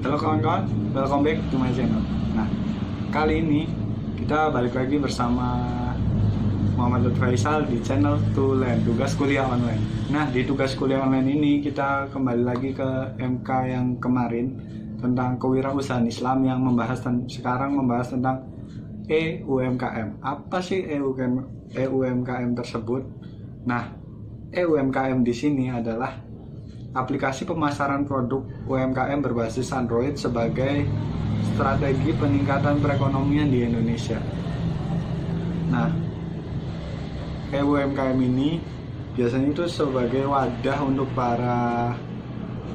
Halo kawan-kawan, welcome back to my channel. Nah, kali ini kita balik lagi bersama Muhammad Lutfi Faisal di channel Tulen, tugas kuliah online. Nah, di tugas kuliah online ini kita kembali lagi ke MK yang kemarin tentang kewirausahaan Islam yang sekarang membahas tentang EUMKM. Apa sih EUMKM tersebut? Nah, EUMKM di sini adalah aplikasi pemasaran produk UMKM berbasis Android sebagai strategi peningkatan perekonomian di Indonesia. Nah, UMKM ini biasanya itu sebagai wadah untuk para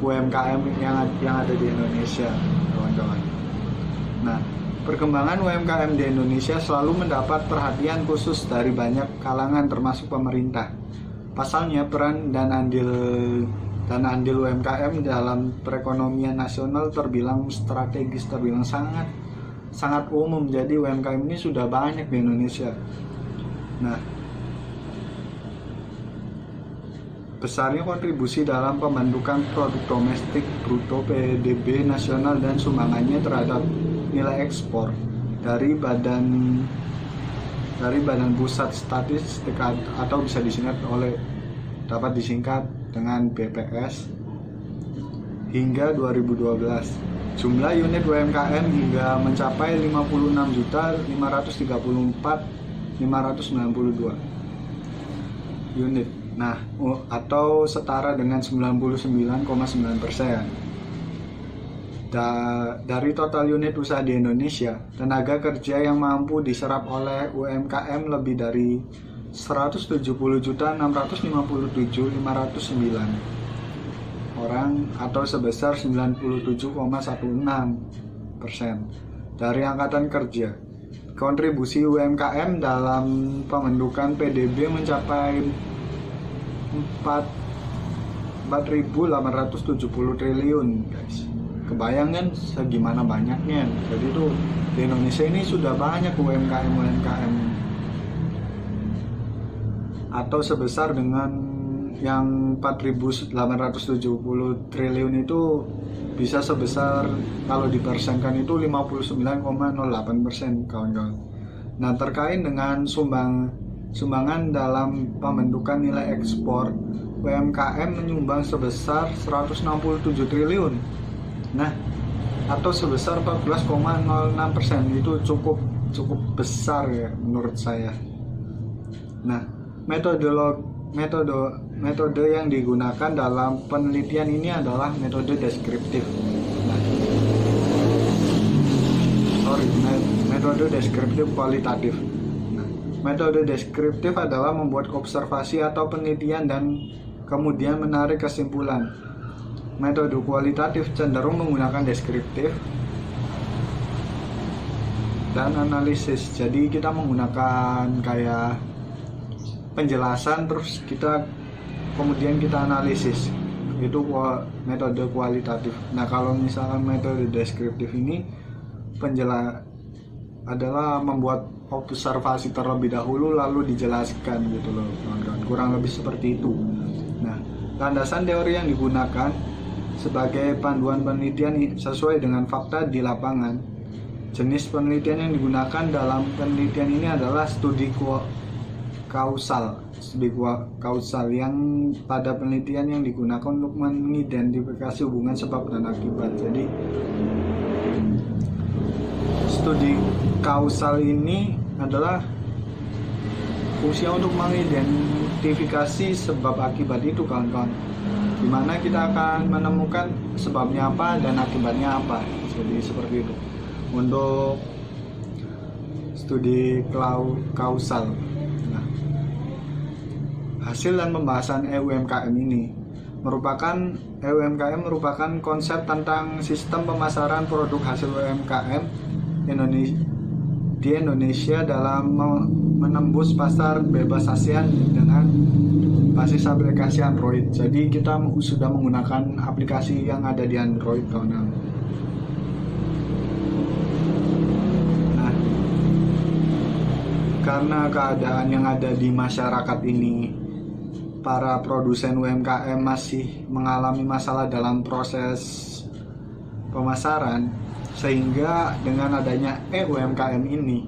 UMKM yang ada di Indonesia, kawan-kawan. Nah, perkembangan UMKM di Indonesia selalu mendapat perhatian khusus dari banyak kalangan termasuk pemerintah. Pasalnya, peran dan andil UMKM dalam perekonomian nasional terbilang strategis, terbilang sangat umum. Jadi UMKM ini sudah banyak di Indonesia. Nah, besarnya kontribusi dalam pembentukan produk domestik bruto PDB nasional dan sumbangannya terhadap nilai ekspor dari Badan Pusat Statistik atau bisa dapat disingkat dengan BPS hingga 2012. Jumlah unit UMKM hingga mencapai 56.534.592 unit. Nah, atau setara dengan 99,9%. Dari total unit usaha di Indonesia, tenaga kerja yang mampu diserap oleh UMKM lebih dari 170.657.509 orang atau sebesar 97,16% dari angkatan kerja. Kontribusi UMKM dalam pembentukan PDB mencapai 4.870 triliun, guys. Kebayang kan segimana banyaknya. Jadi itu di Indonesia ini sudah banyak UMKM atau sebesar dengan yang 4.870 triliun itu bisa sebesar, kalau dipersenkan itu 59,08%, kawan-kawan. Nah, terkait dengan sumbangan dalam pembentukan nilai ekspor, UMKM menyumbang sebesar 167 triliun. Nah, atau sebesar 14,06%. Itu cukup besar ya menurut saya. Nah, metode yang digunakan dalam penelitian ini adalah metode deskriptif. Metode deskriptif kualitatif. Nah, metode deskriptif adalah membuat observasi atau penelitian dan kemudian menarik kesimpulan. Metode kualitatif cenderung menggunakan deskriptif dan analisis. Jadi kita menggunakan kayak penjelasan, terus kemudian kita analisis. Itu metode kualitatif. Nah, kalau misalkan metode deskriptif ini adalah membuat observasi terlebih dahulu lalu dijelaskan gitu loh, kawan-kawan. Kurang lebih seperti itu. Nah, landasan teori yang digunakan sebagai panduan penelitian sesuai dengan fakta di lapangan. Jenis penelitian yang digunakan dalam penelitian ini adalah studi kausal yang pada penelitian yang digunakan untuk mengidentifikasi hubungan sebab dan akibat. Jadi studi kausal ini adalah fungsinya untuk mengidentifikasi sebab akibat itu, kawan-kawan, dimana kita akan menemukan sebabnya apa dan akibatnya apa. Jadi seperti itu untuk studi kausal. Hasil dan pembahasan EUMKM ini merupakan konsep tentang sistem pemasaran produk hasil UMKM di Indonesia dalam menembus pasar bebas ASEAN dengan basis aplikasi Android. Jadi kita sudah menggunakan aplikasi yang ada di Android, kawan-kawan. Nah, karena keadaan yang ada di masyarakat ini, para produsen UMKM masih mengalami masalah dalam proses pemasaran, sehingga dengan adanya UMKM ini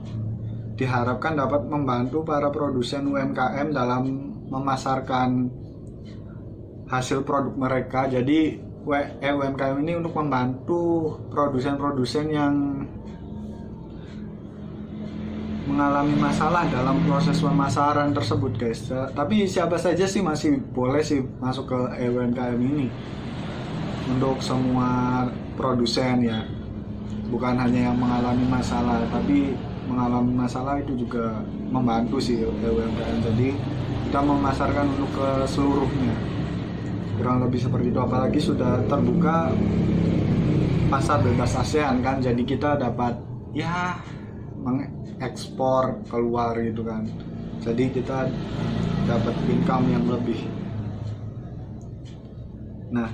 diharapkan dapat membantu para produsen UMKM dalam memasarkan hasil produk mereka. Jadi UMKM ini untuk membantu produsen-produsen yang mengalami masalah dalam proses pemasaran tersebut, guys. Tapi siapa saja sih masih boleh sih masuk ke UMKM ini, untuk semua produsen ya, bukan hanya yang mengalami masalah, tapi mengalami masalah itu juga membantu sih UMKM. Jadi kita memasarkan untuk ke seluruhnya, kurang lebih seperti itu. Apalagi sudah terbuka pasar bebas ASEAN kan, jadi kita dapat ya mengekspor keluar gitu kan, jadi kita dapat income yang lebih. Nah,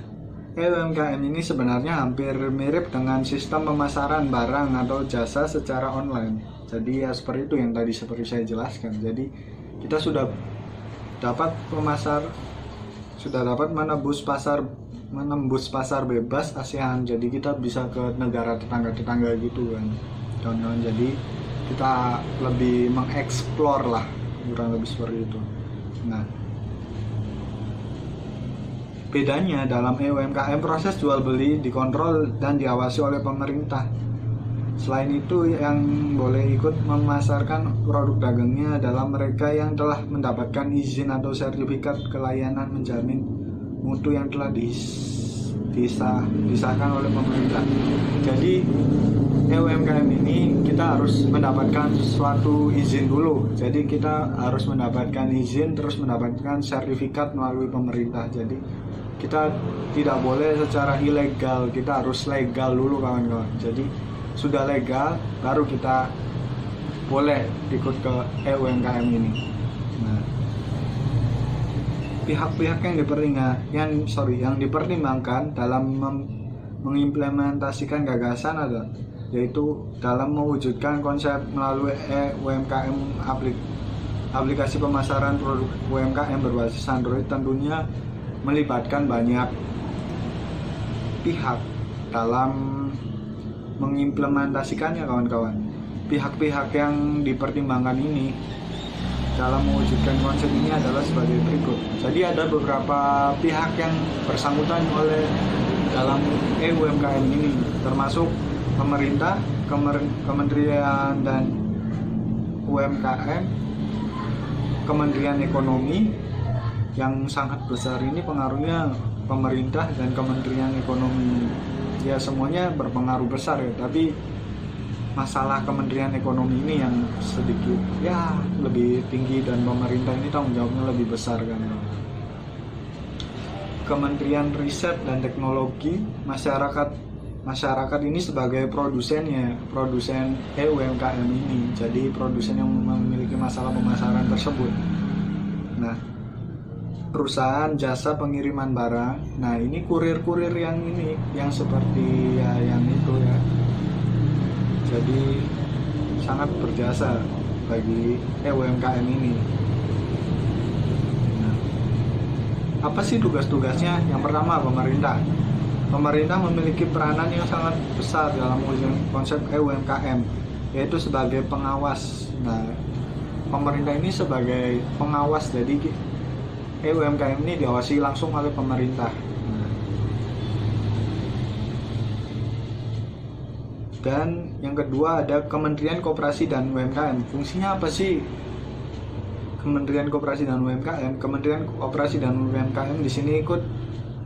UMKM ini sebenarnya hampir mirip dengan sistem pemasaran barang atau jasa secara online. Jadi ya seperti itu yang tadi seperti saya jelaskan. Jadi kita sudah dapat menembus pasar bebas ASEAN. Jadi kita bisa ke negara tetangga-tetangga gitu kan, kawan-kawan. Jadi kita lebih mengeksplor lah, kurang lebih seperti itu. Nah, bedanya dalam UMKM, proses jual beli dikontrol dan diawasi oleh pemerintah. Selain itu, yang boleh ikut memasarkan produk dagangnya adalah mereka yang telah mendapatkan izin atau sertifikat kelayanan menjamin mutu yang telah disahkan oleh pemerintah. Jadi UMKM ini kita harus mendapatkan suatu izin dulu. Jadi kita harus mendapatkan izin, terus mendapatkan sertifikat melalui pemerintah. Jadi kita tidak boleh secara ilegal, kita harus legal dulu, kawan-kawan. Jadi sudah legal baru kita boleh ikut ke UMKM ini. Nah, pihak-pihak yang dipertimbangkan dalam mengimplementasikan gagasan adalah, yaitu dalam mewujudkan konsep melalui UMKM, aplikasi pemasaran produk UMKM berbasis Android tentunya melibatkan banyak pihak dalam mengimplementasikannya, kawan-kawan. Pihak-pihak yang dipertimbangkan ini dalam mewujudkan konsep ini adalah sebagai berikut. Jadi ada beberapa pihak yang bersangkutan oleh dalam UMKM ini, termasuk pemerintah, kementerian dan UMKM, Kementerian Ekonomi. Yang sangat besar ini pengaruhnya pemerintah dan Kementerian Ekonomi. Ya semuanya berpengaruh besar ya, tapi masalah Kementerian Ekonomi ini yang sedikit ya lebih tinggi, dan pemerintah ini tanggung jawabnya lebih besar kan. Kementerian Riset dan Teknologi, masyarakat ini sebagai produsen UMKM ini, jadi produsen yang memiliki masalah pemasaran tersebut. Nah, perusahaan jasa pengiriman barang, nah ini kurir-kurir yang seperti ya yang itu ya, jadi sangat berjasa bagi UMKM ini. Nah, apa sih tugas-tugasnya? Yang pertama, pemerintah memiliki peranan yang sangat besar dalam mewujudkan konsep UMKM, yaitu sebagai pengawas. Nah, pemerintah ini sebagai pengawas, jadi UMKM ini diawasi langsung oleh pemerintah. Dan yang kedua ada Kementerian Koperasi dan UMKM. Fungsinya apa sih Kementerian Koperasi dan UMKM? Kementerian Koperasi dan UMKM di sini ikut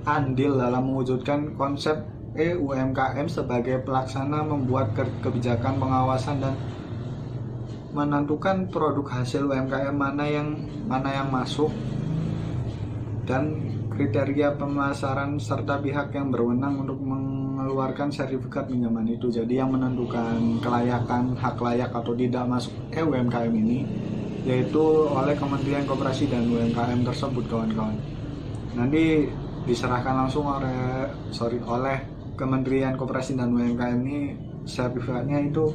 andil dalam mewujudkan konsep UMKM sebagai pelaksana, membuat kebijakan pengawasan dan menentukan produk hasil UMKM mana yang masuk, dan kriteria pemasaran serta pihak yang berwenang untuk mengeluarkan sertifikat pinjaman itu. Jadi yang menentukan kelayakan, hak layak atau tidak masuk UMKM ini yaitu oleh Kementerian Koperasi dan UMKM tersebut, kawan-kawan. Nanti diserahkan langsung oleh Kementerian Koperasi dan UMKM ini sertifikatnya itu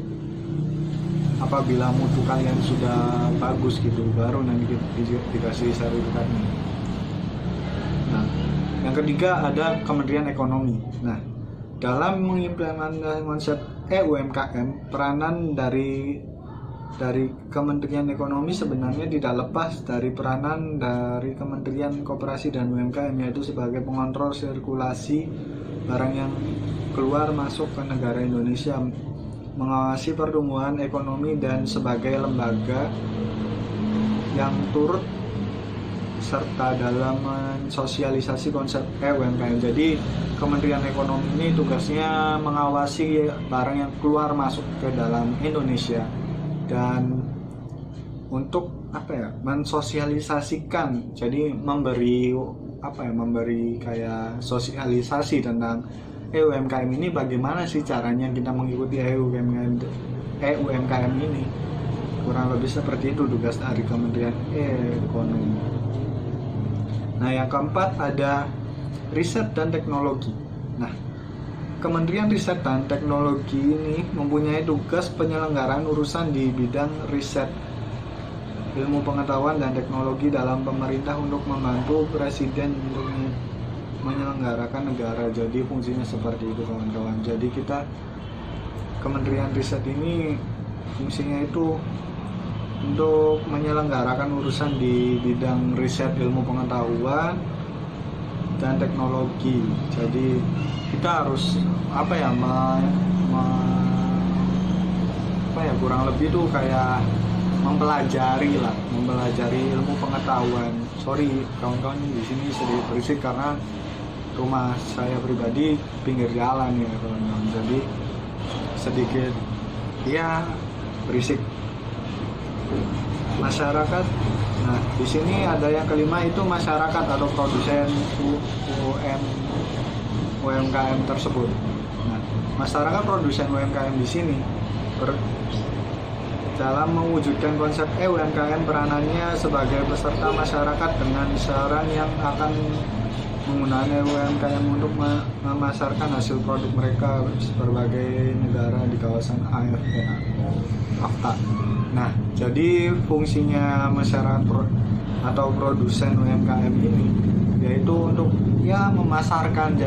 apabila mutu kalian sudah bagus gitu, baru nanti dikasih sertifikatnya. Nah, yang ketiga ada Kementerian Ekonomi. Nah, dalam mengimplementasikan konsep UMKM, peranan dari Kementerian Ekonomi sebenarnya tidak lepas dari peranan dari Kementerian Koperasi dan UMKM, yaitu sebagai pengontrol sirkulasi barang yang keluar masuk ke negara Indonesia, mengawasi pertumbuhan ekonomi, dan sebagai lembaga yang turut serta dalam mensosialisasi konsep UMKM. Jadi Kementerian Ekonomi ini tugasnya mengawasi barang yang keluar masuk ke dalam Indonesia dan untuk mensosialisasikan, jadi memberi kayak sosialisasi tentang UMKM ini, bagaimana sih caranya kita mengikuti UMKM ini. Kurang lebih seperti itu tugas dari Kementerian Ekonomi. Nah, yang keempat ada riset dan teknologi. Nah, Kementerian Riset dan Teknologi ini mempunyai tugas penyelenggaraan urusan di bidang riset, ilmu pengetahuan dan teknologi dalam pemerintah untuk membantu Presiden untuk menyelenggarakan negara. Jadi fungsinya seperti itu, kawan-kawan. Jadi Kementerian Riset ini fungsinya itu untuk menyelenggarakan urusan di bidang riset, ilmu pengetahuan dan teknologi. Jadi kita harus kurang lebih tuh kayak mempelajari ilmu pengetahuan. Sorry kawan-kawan, di sini sedikit berisik karena rumah saya pribadi pinggir jalan ya kawan-kawan. Jadi sedikit berisik. Masyarakat. Nah, di sini ada yang kelima, itu masyarakat atau produsen UMKM tersebut. Nah, masyarakat produsen UMKM di sini dalam mewujudkan konsep UMKM, peranannya sebagai peserta masyarakat dengan saran yang akan menggunakan UMKM untuk memasarkan hasil produk mereka berbagai negara di kawasan AFTA. Nah, jadi fungsinya masyarakat atau produsen UMKM ini yaitu untuk memasarkan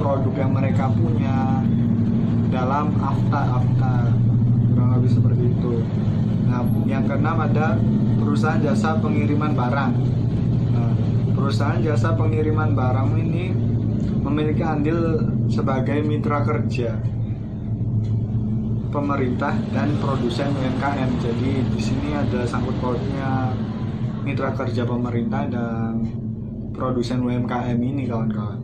produk yang mereka punya dalam AFTA, kurang lebih seperti itu. Nah, yang keenam ada perusahaan jasa pengiriman barang. Nah, perusahaan jasa pengiriman barang ini memiliki andil sebagai mitra kerja pemerintah dan produsen UMKM. Jadi di sini ada sangkut pautnya mitra kerja pemerintah dan produsen UMKM ini, kawan-kawan.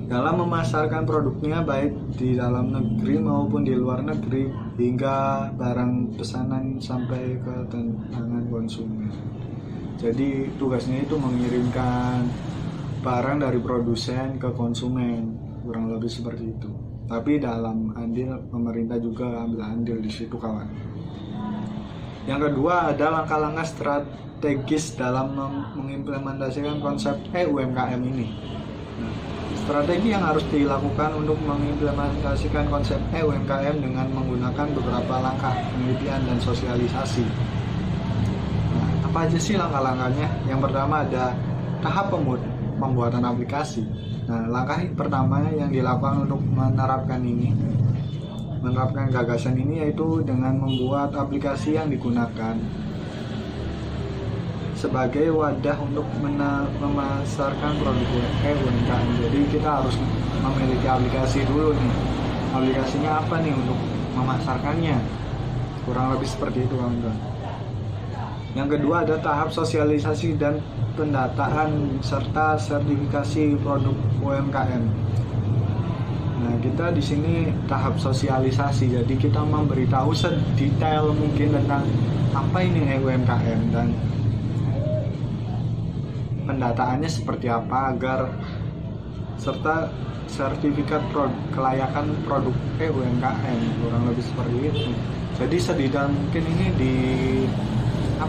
Dalam memasarkan produknya baik di dalam negeri maupun di luar negeri hingga barang pesanan sampai ke tangan konsumen. Jadi tugasnya itu mengirimkan barang dari produsen ke konsumen, kurang lebih seperti itu. Tapi dalam andil pemerintah juga ambil andil di situ, kawan. Yang kedua ada langkah-langkah strategis dalam mengimplementasikan konsep UMKM ini. Nah, strategi yang harus dilakukan untuk mengimplementasikan konsep UMKM dengan menggunakan beberapa langkah penelitian dan sosialisasi. Nah, apa aja sih langkah-langkahnya? Yang pertama ada tahap pembuatan aplikasi. Nah, langkah pertama yang dilakukan untuk menerapkan gagasan ini yaitu dengan membuat aplikasi yang digunakan sebagai wadah untuk memasarkan produk UMKM. Jadi kita harus memiliki aplikasi dulu nih. Aplikasinya apa nih untuk memasarkannya? Kurang lebih seperti itu, kawan-kawan. Yang kedua ada tahap sosialisasi dan pendataan serta sertifikasi produk UMKM. Nah, kita di sini tahap sosialisasi. Jadi kita memberitahu sedetail mungkin tentang apa ini UMKM dan pendataannya seperti apa agar serta sertifikat kelayakan produk UMKM, kurang lebih seperti itu. Jadi sedetail mungkin ini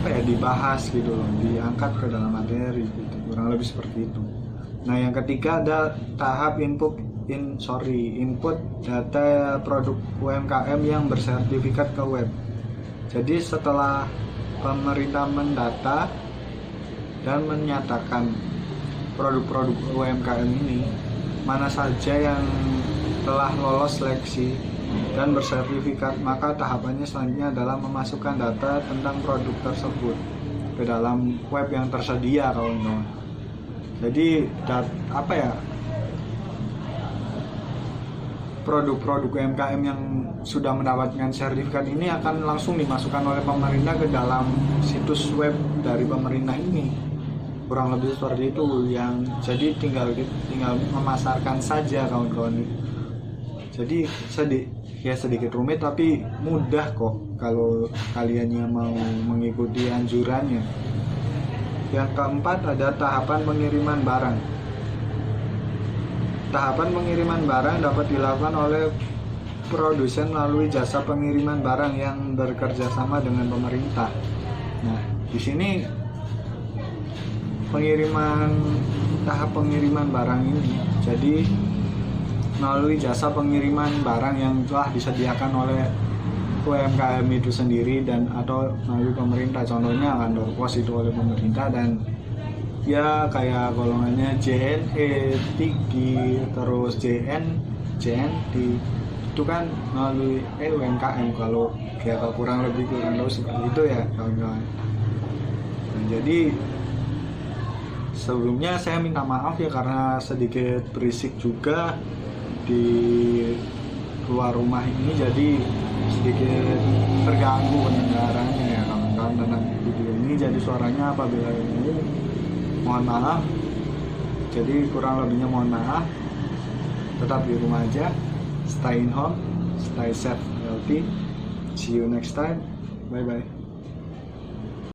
dibahas gitu loh, diangkat ke dalam materi gitu, kurang lebih seperti itu. Nah, yang ketiga ada tahap input data produk UMKM yang bersertifikat ke web. Jadi setelah pemerintah mendata dan menyatakan produk-produk UMKM ini mana saja yang telah lolos seleksi dan bersertifikat, maka tahapannya selanjutnya adalah memasukkan data tentang produk tersebut ke dalam web yang tersedia, kawan-kawan. Jadi produk-produk UMKM yang sudah mendapatkan sertifikat ini akan langsung dimasukkan oleh pemerintah ke dalam situs web dari pemerintah ini, kurang lebih seperti itu. Yang jadi tinggal memasarkan saja, kawan-kawan. Jadi sedikit rumit tapi mudah kok kalau kalian yang mau mengikuti anjurannya. Yang keempat ada tahapan pengiriman barang. Tahapan pengiriman barang dapat dilakukan oleh produsen melalui jasa pengiriman barang yang bekerja sama dengan pemerintah. Nah, di sini tahap pengiriman barang ini jadi melalui jasa pengiriman barang yang telah disediakan oleh UMKM itu sendiri dan atau melalui pemerintah. Contohnya kantor pos itu oleh pemerintah, dan ya kayak golongannya JNE, TIGI, terus JNT itu kan melalui UMKM. Kalau kurang tahu seperti itu ya, kawan-kawan. Jadi sebelumnya saya minta maaf ya karena sedikit berisik juga di luar rumah ini, jadi sedikit terganggu pendengarannya ya, kawan-kawan. Tentang video ini jadi suaranya apabila ini mohon maaf, jadi kurang lebihnya mohon maaf. Tetap di rumah aja, stay in home, stay safe, healthy. See you next time, bye bye.